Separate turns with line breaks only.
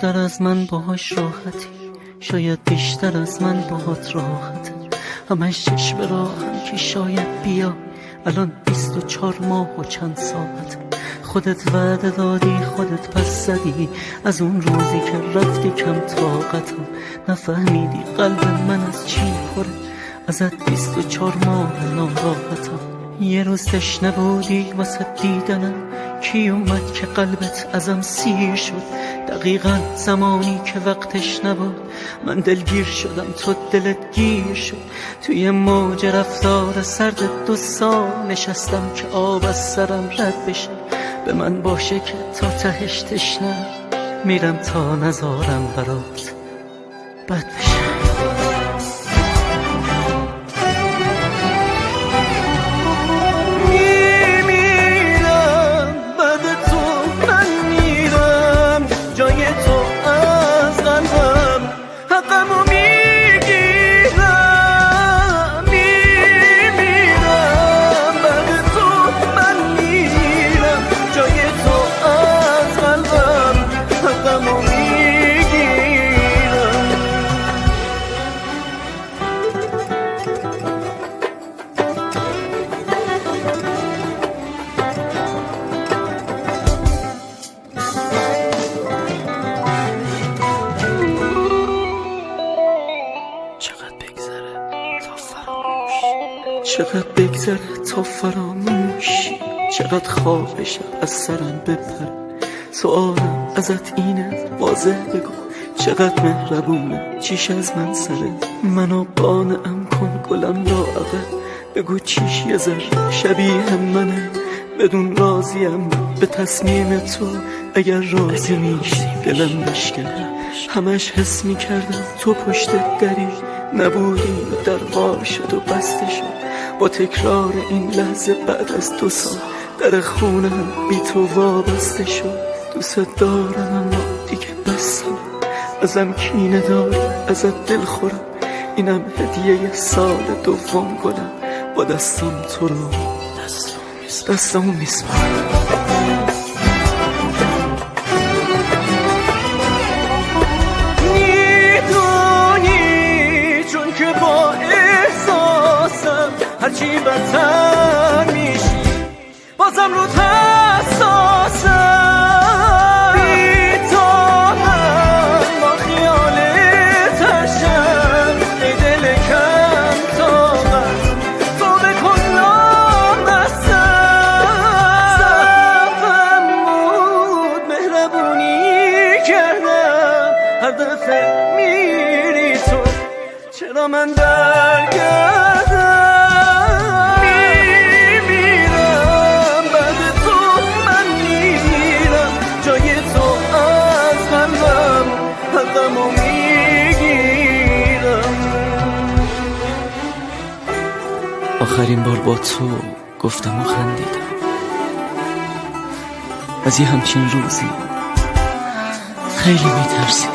بیشتر از من باهاش راحتی، شاید بیشتر از من باهات راحته. همش چشم راهم که شاید بیا، الان 24 ماه و چند ساعت. خودت وعده دادی خودت پس زدی، از اون روزی که رفتی کم طاقتم. نفهمیدی قلب من از چی پره، ازت 24 ماه ناراحتم. یه روز تشنه بودی واسه دیدنم، کی اومد که قلبت ازم سیر شد؟ دقیقا زمانی که وقتش نبود، من دلگیر شدم تو دلت گیر شد. توی موج رفتار سرد 2 سال نشستم که آب از سرم رد بشه. به من باشه که تا تهش تشنه میرم تا نزارم برات بد بشه. چقدر بگذره تا فراموشی، چقدر خوابش از سرم بپره. سوالم ازت اینه واضح بگو، چقدر مهربونه چیش از من سره. منو قانعم کن گلم لاغه، بگو چیش یه ذره شبیه منه. بدون راضیم به تصمیم تو، اگر راضی میشی دلم بشکنه. همش حس میکردم تو پشت دری نبودی، در وا شد و بسته شد. با تکرار این لحظه بعد از 2 سال در خونم بی تو وابسته شد. دوست دارم اما دیگه بسم، ازم کینه داری ازت دل خورم. اینم هدیه سال دوم گلم، با دستم تو رو دستمو میسپارم. هرچی بدتر میشی بازم رو حساسم. بی تو من با خیالت هشم، ای دل کم طاقت تو بکن نامستم. ضعفم بود مهربونی کردم، هر دفعه میری تو چرا من درگردم.
آخرین بار با تو گفتم و خندیدم، از یه همچین روزی خیلی میترسیدم.